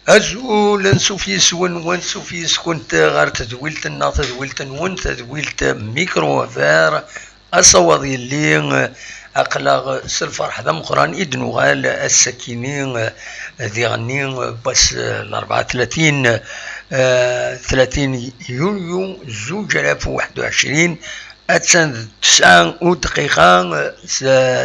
أزول نسوفيس ونسوفيس كنت غير تدويلت النا تدويلت نون تدويلت ميكرو فار أصوضي اللي أقلق سلفرح ذا مقران إدنو غال السكينين ذي غنين بس الأربعة 30 يوليو زوج آلاف وواحد وعشرين أتسان 9 دقيقة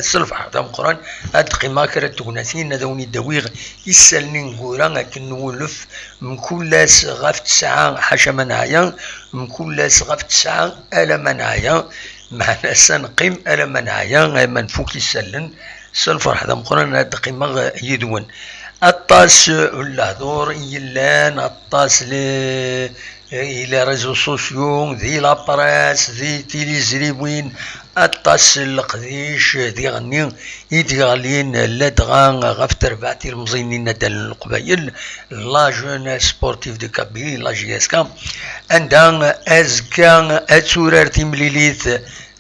سلفح ذا مقران أدقي ماكرة تغناثين ندوني الدويغ يسالنين قوران لكن نولف مكولاس غاف 9 حاشا منايا مكولاس غاف 9 ألا منايا معنا سنقيم ألا منايا منفوك يسالن سلفح ذا مقران أدقي ماغ يدون الطاس الهدور يلان الطاس إلى ريزو سوسيو ذي لابراس ذي تيليزريوين الطاس القديش ذي غنين يدي غالين لدغان غف تربعتي المزينين دال القبايل لا جون سبورتيف دو كابيلي لا جي اس كا عندها ازكا اتسورار تيمليليث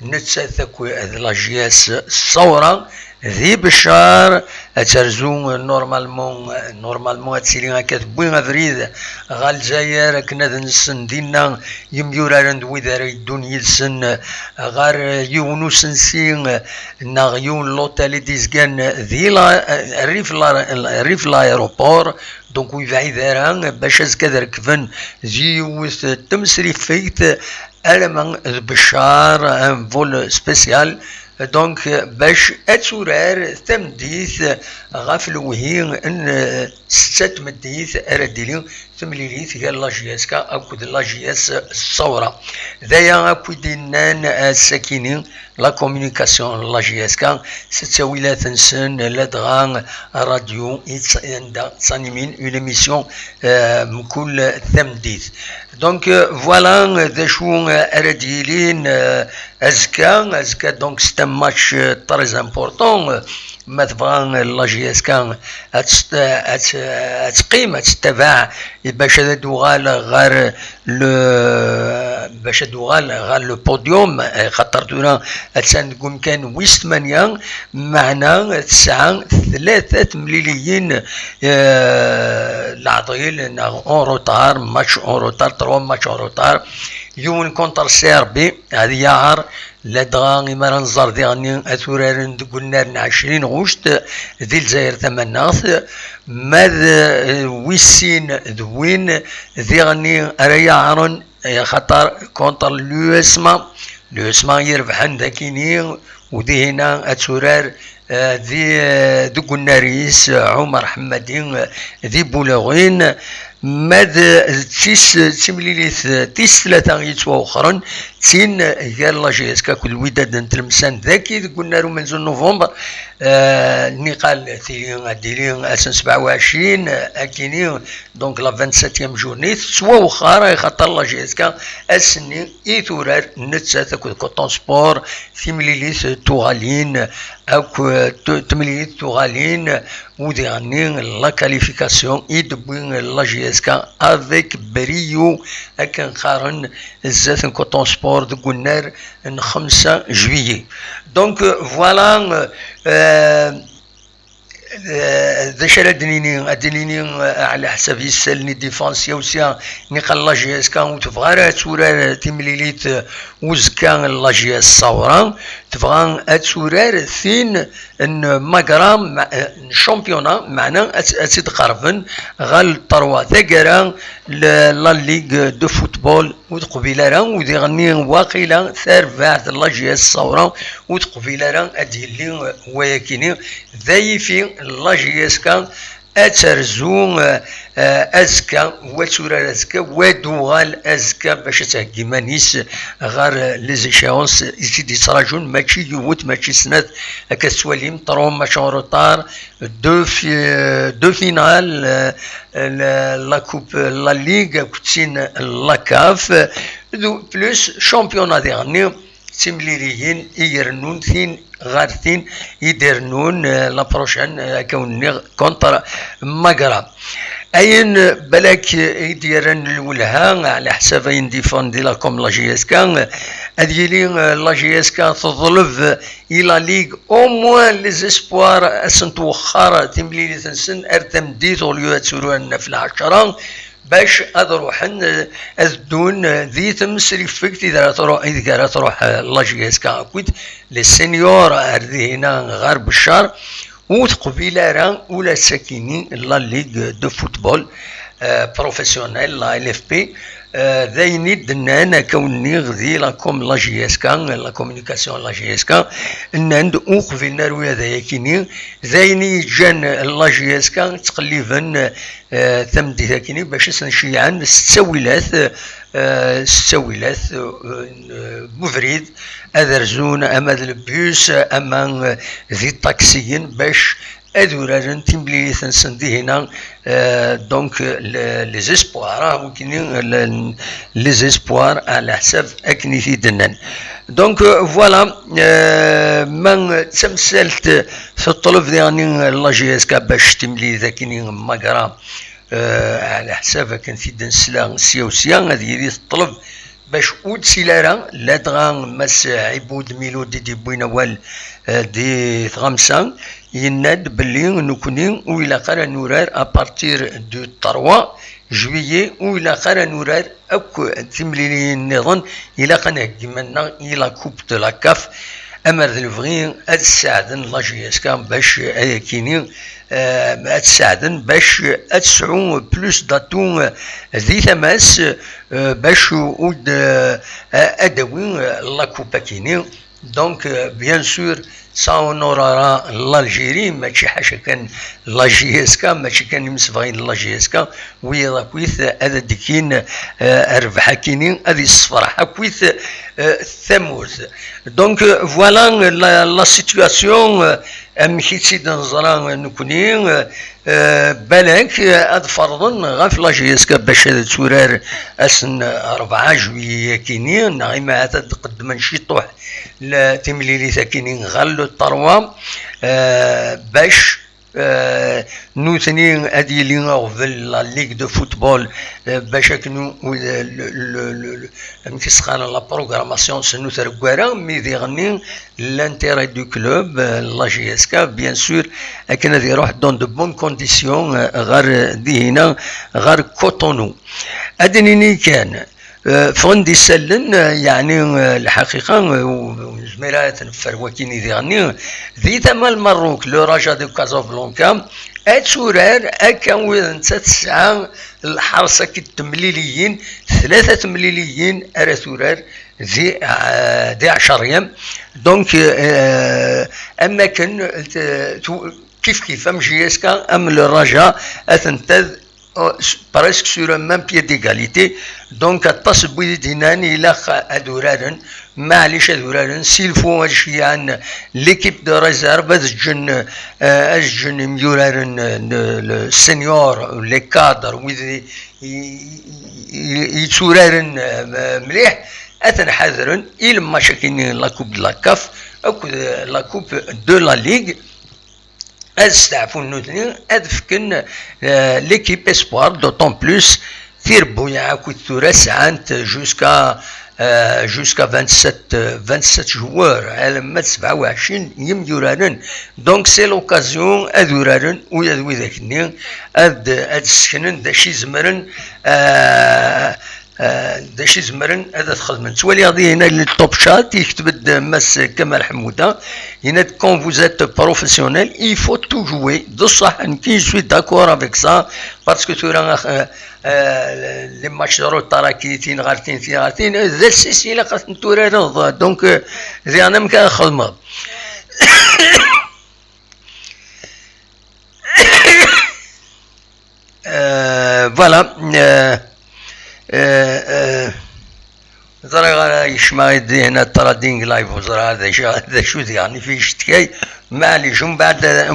نتساثكو لا جي اس الصورة ذي بشار اترزو نورمالمون اتسيلي كتبوين افريد غال زاير كنا نسن دينا يميورا ندوي ذا يدون يلسن غار يونو سنسين ناغيون لوتالي ديزكان ذي الريف لايروبور دونك ويفعي ذاران باش ازكا ركفن زيوث تمسري فيت ألمان بشار ان فول سبيسيال دونك باش اتسورار تمديث غاف الوهين ان ستة مديث ارديلين ثمليليث هي لا جي اس كا اكود لا جي اس الصورة ذايا اكود دينان الساكنين لا كومونيكاسيون لا جي اس كا ستاوي لا تنسن لدغان راديو عند صانيمين اون ايميسيون مكل تمديث دونك فوالا ذا شو ارديلين ازكا دونك سيت ان ماتش تريز امبورطون ما تبغى لا جي اس كان تقيم تتبع باش دوغال غير باش دوغال غير لو بوديوم خاطر دونا تسان كان ويست مانيا معنا 3 مليليين العضيل اون روتار ماتش اون روتار 3 ماتش اون روتار يوم كونتر سيربي هذه يعر لدغان إما نزار ذي غني أثورار قلنا 20 غشت ذي الجزائر ثماناث ماذ ويسين ذوين ذي غني أريا عرن خطر كونتر لوسما يربحن ذاكيني وذي هنا أثورار ذي قلنا رئيس عمر حمدين ذي بولغين ماذا تيمليليث 3 يتوا اخرى تين هي لا جي اس كا كل وداد نتلمسان ذاكي قلنا له منذ نوفمبر نقال ديلين 27 اكيني دونك لا 27 جورني سوا اخرى خاطر لا جي اس كا السنين ايثورار نتسا كوطون سبور تيمليليث توغالين او تمليليث توغالين ودي غني لا كاليفيكاسيون يدبوين لا جي اس كا افيك بريو اكن قارن الزات كوطون سبور دو قلنا 5 جويي دونك فوالا ذا شرا الدنيني على حساب يسالني ديفونسيا وسيا نقال لا جي اس كان وتبغى تورار تيمليليت وزكان لا جي اس صورا تبغى تورار ثين ان ماغرام شامبيونا معنا اتقربن غال طروا ثقرا لا ليغ دو فوتبول وتقبيلا راه ودي غني واقيلا ثار بعد لا جي اس صورا وتقبيلا راه اديلي وياكيني ذايفين لا جي اس كان اترزو ازكا وتورا ازكا ودوغال ازكا باش تهكي مانيس غير لي زيشونس يزيد يتراجون ماشي يوت ماشي سنات هكا سواليم طروم ماتش اون روتار دو فينال لا كوب لا ليغ كوتسين لا كاف بلوس شامبيونا ديغني تمليليين يرنون ثين غارثين يدرنون لا بروشان كون كونتر ماغرا اين بلاك يديرن الولها على حساب ينديفوندي لكم لا جي اس كا اديلي لا جي اس كا تظلف الى ليغ او موان لي زيسبوار اسنت وخار تمليلي تنسن ارتم ديتو ليو تسولون في العشرة باش اروحن ازدون ذي تمسري فيك اذا تروح لا جي اس كا اكيد لي سينيور هذه هنا غرب الشهر وتقبيل راه ولا ساكنين لا ليغ دو فوتبول بروفيسيونيل لا ال اف بي ذايني دنانا كوني غذي لاكوم لا جي اس كا لا كومونيكاسيون لا جي اس كا ناند وقفي نروي هذايا كيني ذايني جان لا جي اس كا تقليبا ثمدي ذاكيني باش نشيعا ستاويلات مفرد اذرزون اما البيوس اما ذي الطاكسيين باش ادورارن تملي تنسندي هنا دونك لي زيسبوار ممكن لي زيسبوار على حساب اكني في دنان دونك فوالا من تمثلت في الطلب ديالني لا جي اس كا باش تملي ذاكني ماكرا على حساب كان في دنسلا سيا هذه الطلب باش اود سيلارا لا دغان مس عبود ميلودي دي بوينوال دي غمسان يناد باللي نكوني وإلا قرا نورار ابارتير دو 3 جويي وإلا قرا نورار اكو تمليلين نظن إلا قنا كيمنا إلا كوب دو لا كاف امر الفغين تساعدن لا جي اس كا باش كيني تساعدن باش تسعو بلوس داتون ذي ثماس باش ود ادوين لا كوبا كيني دونك بيان سور ساونورارا الجيري ماشي حاجه كان لا جي اس كا ماشي كان يمسفغين لا جي اس كا ويا لاكويث هذا ديكين ربح كينين هذه الصفرة حكويث ثموز دونك فوالا لا سيتواسيون مشيتي دنزرا نكونين بالك هاد فرضا غاف لا جي اس كا باش تورار اسن 4 جوية كينين نعيمة تقدم نشيطوح لا تمليلي ساكنين غالو الطروة باش نوثنين ادي لي نغفل لا ليغ دو فوتبول باش كنو مكسخان لا بروغراماسيون سنو تركوارا مي ديغني لانتيري دو كلوب لا جي اس كا بيان سور اكن هذه يروح دون دو بون كونديسيون غير دي هنا غير كوتونو ادنيني كان فغندي سلن يعني الحقيقه زميلات الفرواكيني ديالني ذي ثما المروك لو راجا دو كازابلانكا اتشورار اكا وين تسعه الحرصه كتمليليين 3 تمليليين ارثورار ذي 10 ايام دونك اما كان كيف ام جي اس كا ام لو راجا اثنتذ presque sur un même pied d'égalité donc التصبيد هناني لاخ ادورارن معليش ادورارن سيلفو هادشي عن ليكيب دو ريزيرف اجن ميورارن السينيور لي كادر وذي يتورارن مليح اتنحذرن الى ما شاكين لا كوب دو لا كاف او لا كوب دو لا ليغ استعفوا النوتني ادفكن ليكيب اسبوار دوطون بلوس ثيربو يعاكو الثورة ساعات جوسكا 27 جوار على ما 27 يميورارن دونك سي لوكازيون ادورارن ويا ذاك اد سكنن داشي زمرن داشي زمرن هذا تخدم تولي غادي هنا التوب شات يكتب ماس كمال حموده هنا كون فوز ات بروفيسيونيل il faut tout jouer بصح كي سوي داكور افيك سا باسكو تورا لي ماتش دارو تراكيتين غارتين ذا السلسله خاص نتورا دونك زي انا مكان خدمه فوالا زرا يشمع يدي هنا ترادينغ لايف وزرا هذا شو يعني في شتكاي معليش من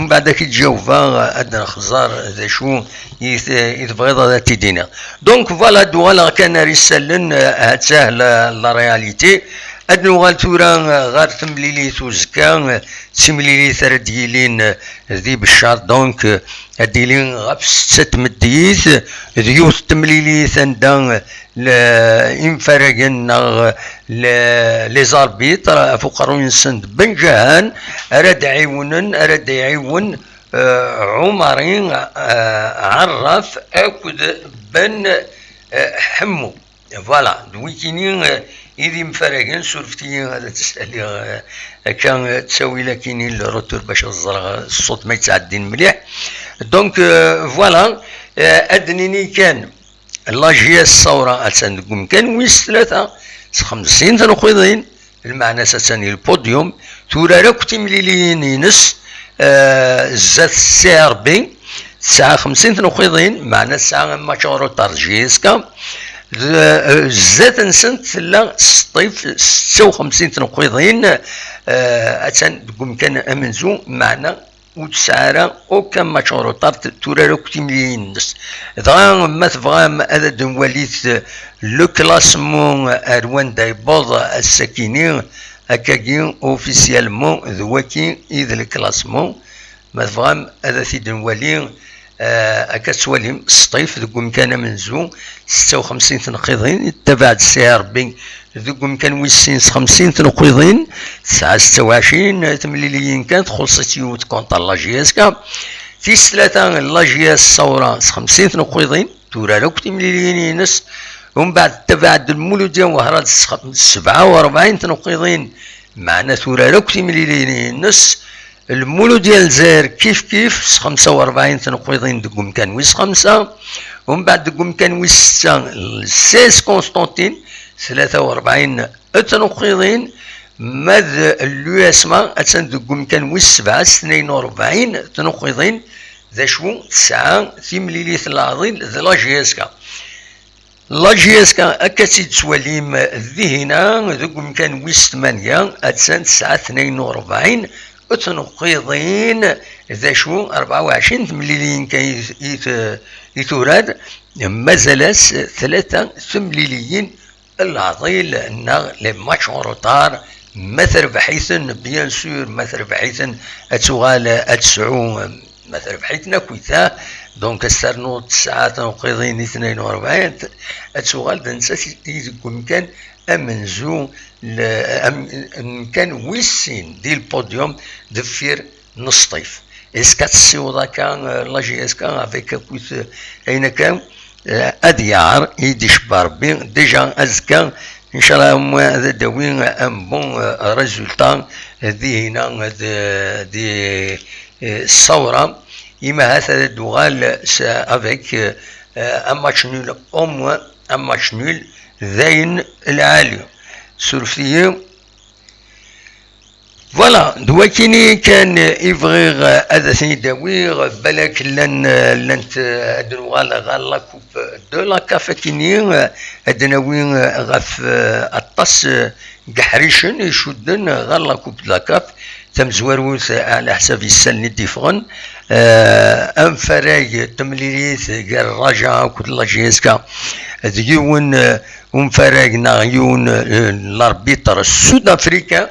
بعد كي تجاوبا ادنا خزار هذا شو يتبغيض هذا تيدينا دونك فوالا دوالا كان رسالن هاد سهل لا رياليتي ادنوغال تورا غار تمليليت وزكا تمليليت راه ديلين ذي بالشهر دونك ديلين غاف 6 مديت ديوث تمليليت عندها انفرقن لي زاربيتر فقرون سند بن جهان اراد يعاون عمرين عرف اكد بن حمو فوالا دويكيني إذا مفرقين سورفتي هذا تسألي كان تسوي لكن الروتور باش الصوت ما يتعدين مليح دونك فوالا أدنيني كان لاجيا الثورة أتسندكم كان ويس 53 تنقيضين المعنى ستاني البوديوم تورا راكو مليلين ينس زات سي ار بي 59 تنقيضين معنى ساعة ماتشورو تارجيسكا زات نسنت لا سطيف 56 تنقيضين أتان تقوم كان أمنزو معنا وتسعارة وكان ماتشورو طارت تورا راكو تمليين الناس دغا ما تبغى هذا دنواليت لو كلاسمون أروان دايبوض الساكنين أكاكين أوفيسيالمون ذواكي إذا الكلاسمون ما تبغى هذا في دنوالين أكتسواليم سطيف ذوكم كان منزو 56 تنقيضين تبعد السي ار بي ذوكم كان ويسين 50 تنقيضين 26 تمليليين كانت خلصت يوت كونتر لاجياسكا تيس 3 لاجياس الثورة 50 تنقيضين تورا لوك تمليليين ينس ومن بعد تبعد المولودية وهرات 47 تنقيضين معنا تورا لوك تمليليين ينس المولو ديال الجزائر كيف 45 تنقيضين دقوم كان ويس 5 ومن بعد دقوم كان ويس 6 16 كونستانتين 43 تنقيضين ماذ اليو اسما اتسان دقوم كان ويس 7 42 تنقيضين ذا شو 9 تيمليليت العظيم ذا لاجياسكا لاجياسكا اكاتي تسواليم ذهنا دقوم كان ويس 8 اتسان 9 42 تنقيضين ذا شو 24 تمليليين كان يتوراد مازال 3 تمليليين العضيل نا لي ماتش اون روتار مثل بحيثن بيان سور مثل بحيثن اتسوغال اتسعو مثل بحيثنا كويتا دونك استرنو 9 تنقيضين 42 اتسوغال دنسا يكون كان أمنزو كان ويسين دي البوديوم دفير نصطيف اسكات السيوضا كان لاجي اسكا افيك كويت اين كان اديار يديش باربي ديجا ازكا ان شاء الله هما داوين ان بون ريزولتا هذه هنا دي الثوره اما هذا الدوغال افيك ان ماتش نول او موان ان ماتش نول ذاين العالي سورفيو فوالا دواكيني كان يفغيغ هذا ثاني داويغ بالك لنت ادنوال غال لا كوب دو لا كافيكيني ادناوين غاف الطاس قحريشن يشدن غال لا كوب لا كاف تم زواروث على حساب السن ديفغن ام فراي تمليليث قال رجع كل لاجيسكا ديون ومفراقنا عيون الاربيتر السود افريكا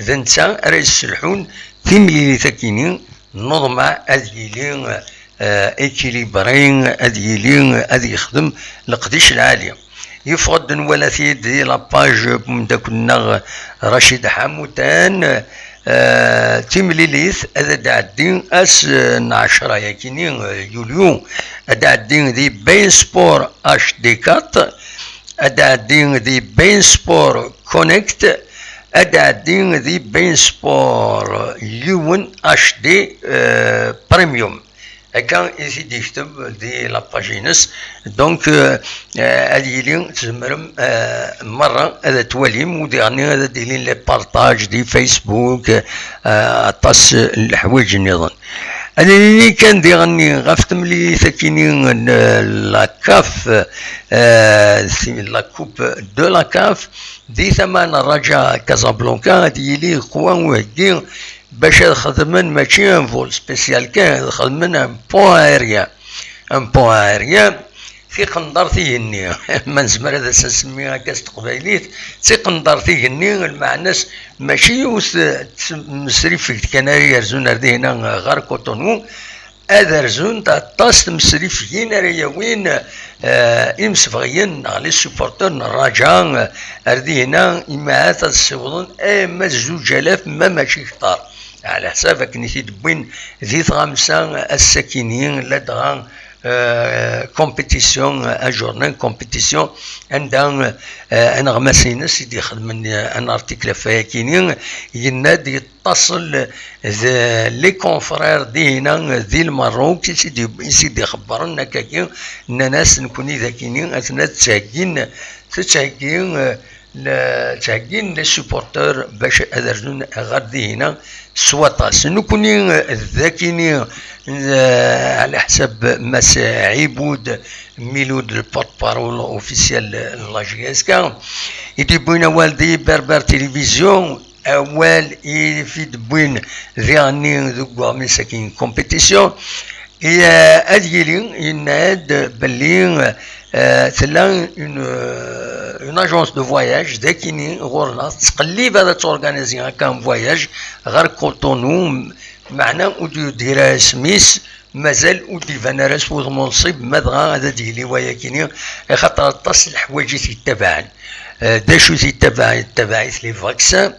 ذنتا راه يسلحون ثملي ثكينين نظمع اذيلين اكيليبرين اذيلين اذي يخدم القديش العاليه يفقد ولا في دي لاباج من داك النغ رشيد حموتان تيمليليث هذا داعدين اس 10 يكينين يوليو داعدين دي بين سبور اش دي 4 أدعدين ذي بين سبور كونكت أدعدين ذي بين سبور يون اش دي بريميوم كان يزيد يكتب دي لاباجينس دونك هذه لين تزمرم مرة هذا تواليم وديعني هذا ديلين لي بارطاج دي فيسبوك طاس الحوايج النظام أنا اللي كان ديغني غفت ملي ثكينين لاكاف لا كوب دو لاكاف دي ثمان رجا كازابلانكا ديلي خوان وهكي باش خدمن ماشي ان فول سبيسيال كان خدمن ان بون ايريان تيقندر تيهني ما نزمر هذا نسميها كاس تقبايليت تيقندر تيهني المعنى ماشي مسري في كناري يرزون هنا غار كوتونو هذا رزون تاع طاس مسري في هنا وين إمسفغيين على السبورتر الرجاء أردي هنا إما هذا السوضون ما 2000 ما ماشي كتار على حسابك نتي دبوين ذي خمسة الساكنين لدغا كومبيتيسيون اجورنال كومبيتيسيون عندها انا غماسين سيدي خدم ان ارتيكل فاكينين يناد يتصل لي كونفرير دينا ذي المروك سيدي خبرنا كاين ان ناس نكوني ذاكينين اثناء تشاكين لي سوبورتور باش ادرجون غادي هنا سواطاس نكوني ذاكيني على حسب مس عبود ميلود البورت بارول اوفيسيال لا جي اس كا يدي بوين والدي بربر تلفزيون اول يفيد بوين ذياني ذو مساكين كومبيتيسيون هي اديلين يناد بلين تلا اون اجونس دو فواياج ذاكيني غورنا تقليب هذا تورغانيزي هكا فواياج غير كوتونو معنا وديو ديرا سميس مازال ودي فانراس وذ منصب مدغا هذا ديلي وياكيني خاطر طاس الحوايج يتبعن داشو تبعيت لي فاكسان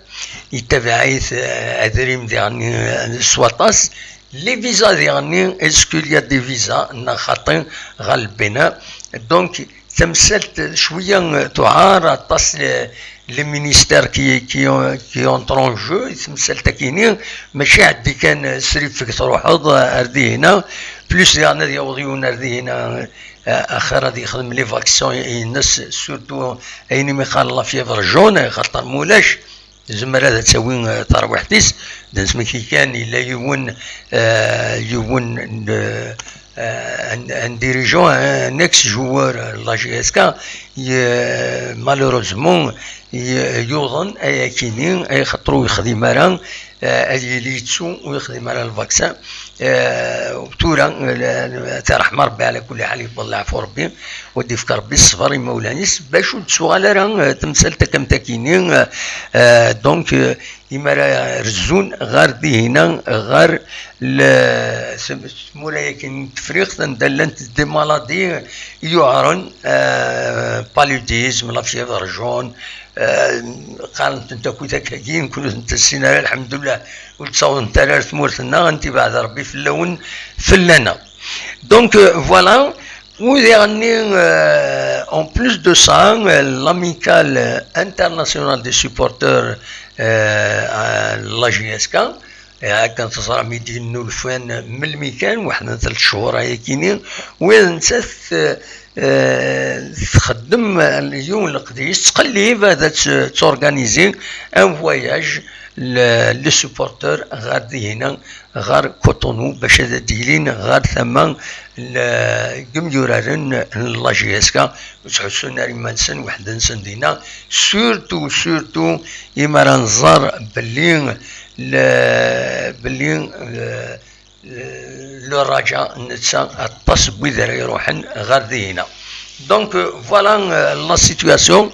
يتبعيت ادريم ديالني سواطاس لي فيزا ديالني اسكو يا دي فيزا نخاطين غالبنا دونك تمثلت شويه تعار طاس لي مينيستير كي اونطرون جو تمثلت كاينين ماشي عندي كان سريب فيك تروحض اردي هنا بلوس ديالنا ديال اردي هنا اخر غادي يخدم لي فاكسيون الناس سورتو اين ما قال لا فيفر جون خاطر مولاش زمر هذا تسوي ترويحتيس نسمي كي كان الا يون un dirigeant, un ex-joueur de la GSK, malheureusement, يوضن أي كينين أي خطرو يخدم مران أي ليتسو ويخدم على الفاكسان وتورا ترحم ربي على كل حال يفضل العفو ربي ودي فكر ربي الصفر مولانيس باش تسوغال راه تمثلت كم تاكينين دونك إما رزون غير دي هنا غير مولاي كاين تفريق تندلنت دي مالادي يعرن باليوديزم لا فيفر جون قالت انت كنت كاين كنت انت السيناريو الحمد لله وتصور انت راه ثمورتنا انت بعد ربي في اللون فلنا دونك فوالا ويعني en plus de ça l'amicale internationale des supporters la GSK كانت تصرى ميدين نولفان من المكان وحنا 3 شهور هي كاينين وين تخدم اليوم القديس تقليب هذا تورغانيزي ان فواياج لي سوبورتور غادي هنا غار كوتونو باش هذا ديلين غار ثما الجمهورين لا جي اس كا وتحسوا ناري مانسن وحده نسن دينا سورتو يما راه نزار بلي لو رجاء نتسا الطاس بويدر يروحن غادي هنا دونك فوالا لا سيتوياسيون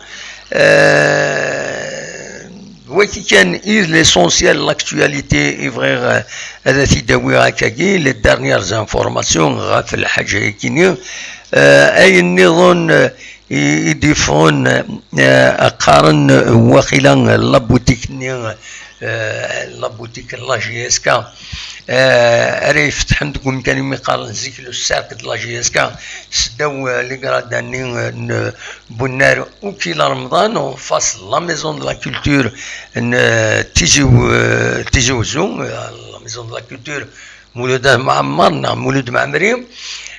وكي كان ليسونسيال لاكتواليتي افغير هذا تيداوي هكاكي لي دارنيير انفورماسيون غا في الحاجه كيني اي النظام يديفون اقارن واخيلا لابوتيك لابوتيك لا جي اس كا راه يفتح عندكم كان يقال زيكلو الساكت لا جي اس كا سداو لي غراداني بونار وكيلا رمضان وفاصل لا ميزون دو لا كولتور تيجيو زوم لا ميزون دو لا كولتور مولود معمر مولود معمري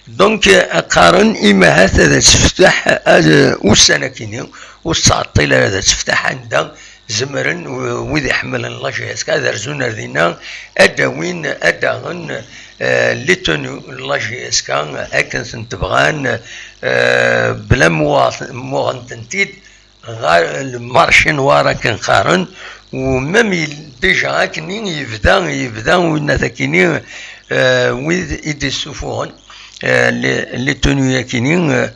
دونك قارن اما هذا تفتح والسنه كيني والتعطيل هذا تفتح عندها زمرن وذي حمل الله جهاز كذا رزونا ذينا أداوين أداغن لتنو الله جهاز كان أكن تبغان بلا مواطن تنتيد غير المارشين وارا كان قارن ومم ديجا كنين يبدا وين ذاكيني ويد يدسوفون لتنو يكينين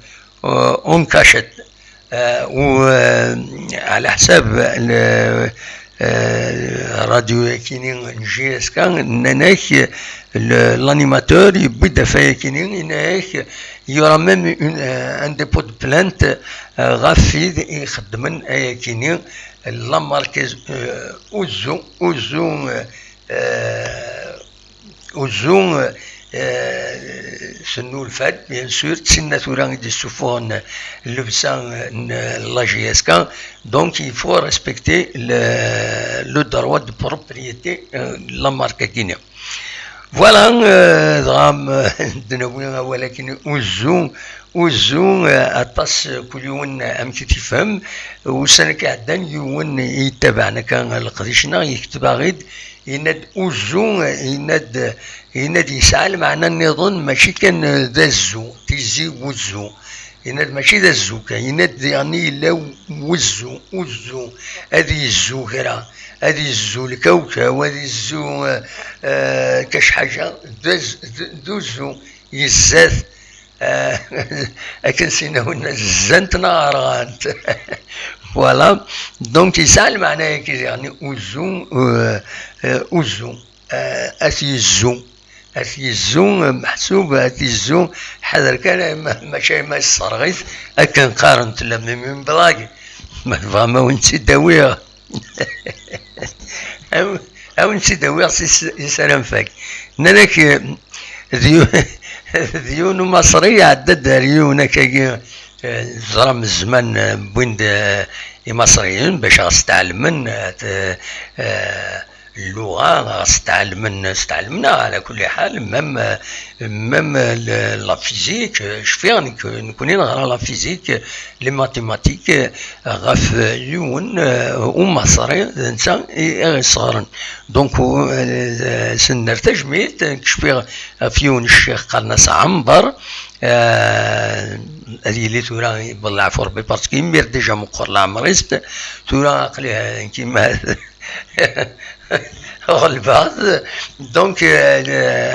انكشت وعلى حساب راديو كيني نجي اسكان نناك l'animateur يبدا فيا كيني نناك يورا ميم ان ديبو دو بلانت غافيد يخدمن ايا كيني لا ماركيز اوزون سنو الفات بيان سور تسنى ثورا دي سوفون اللبسان لاجي اسكان دونك يفو ريسبكتي لو دروا دو بروبريتي لا ماركا كينيا فوالا غام دنوي ولكن وزون اطاس كل يوم امشي تفهم وسنة كعدان يوم يتبعنا كان القديشنا يكتب غيد يند وزون يند يسأل معنا النظام ماشي كان ذا الزو تيزي وزو يند ماشي ذا الزو يند يعني لا وزو هذه الزو غيرها هذه الزو الكوكب وهذه الزو كاش حاجة دوزو يزات أكن سيناونا زنت نارغانت فوالا دونك يسأل معناه كي يعني أوزو أثي الزو محسوب أثي الزو حذر كان ماشي ما الصرغيث أكن قارنت لما من بلاقي ما فما ونسي داويها أو نسي داويها يسلم فاك نانك ديون مصرية عدد ريون كي زرم الزمان بوين مصريين باش غستعلمن اللغة استعلمنا على كل حال ميم لا فيزيك شفيغ نكوني نغرا لا فيزيك لي ماتيماتيك غاف يون ومصري انسان صغرن دونك سنرتاج ميت كشفيغ فيون الشيخ قالنا عنبر هذه اللي تورا بالله عفو ربي باسكو يمير ديجا مقر العمريست تورا عقليها كيما البعض دونك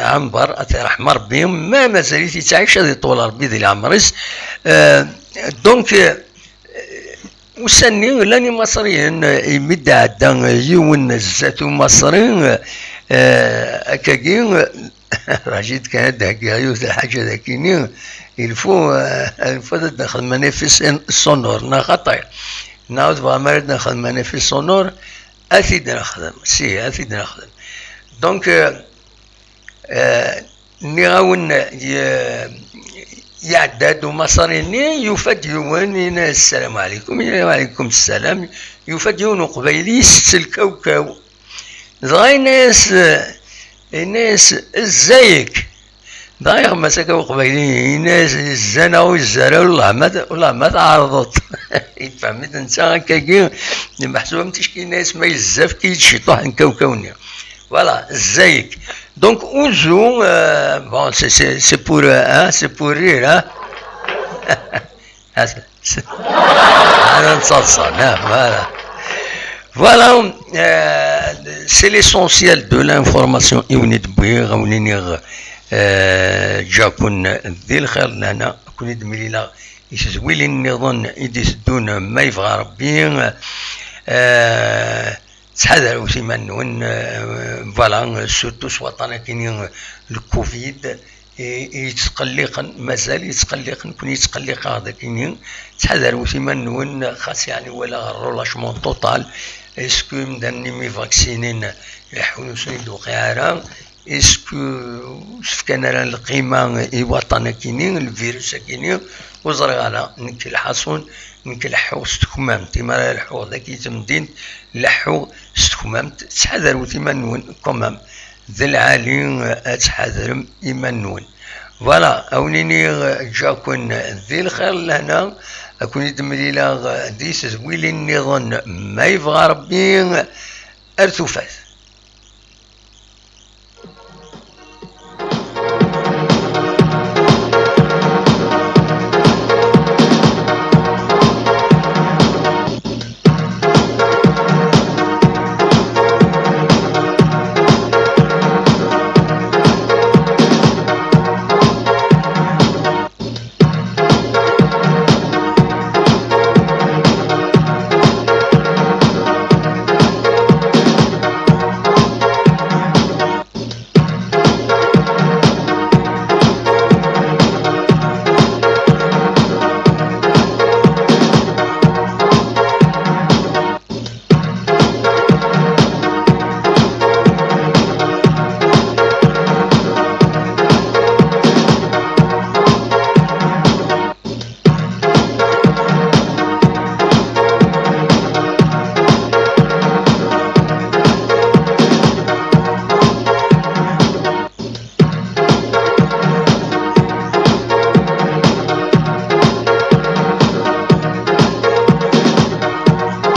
عنبر رحم ربي ما مازالت يتعيش هذه طول ربي ذي العمريس دونك وسني لاني مصريين يمد عدا يون الزاتو مصريين اكاكين راجيت كان داكيو الحاجه ذاكيني الفو تدخل منافس سونور نا خطير نعود بعمر ندخل منافس سونور أثيد نخدم أثيد نخدم دونك نعاون يعداد مصريني يفديون السلام عليكم وعليكم السلام يفديون قبيلي الكوكو ضاي ناس ازيك ضايع مساكا قبيلي ناس الزنا والزرا والله ما تعرضت فهمت انت هكاكي محسوبه تشكي ناس ما يزاف كيتشطوا عن كوكوني فوالا ازيك دونك اوزو بون سي بور رير انا نصلصل فوالا فوالا سي ليسونسيال دو لانفورماسيون يوني دبويغ ونينيغ جاكون ذي الخير لنا كون دميلا يسويلي النظام يدسدون ما يبغى ربي تحذروا سيمانون فوالا سورتو سواطنا كاينين الكوفيد يتقلقن مازال يتقلقن كون يتقلق هذا كاينين تحذروا سيمانون خاص يعني ولا الرولاشمون توتال اسكو مداني مي فاكسينين يحاولوا يدو قيارا اسكو كان القيمه الوطن كاينين الفيروس كاينين وزرغالا نكلحصون نكلحو ستكمام تيما الحو ذاك يتمدين لحو ستكمام تحذروا تيمانون كمام ذا العالي تحذر ايمانون فوالا اونيني جاكون ذي الخير لهنا اكون يدملي لا ديس زويلي النظام ما يبغى ربي ارتفاث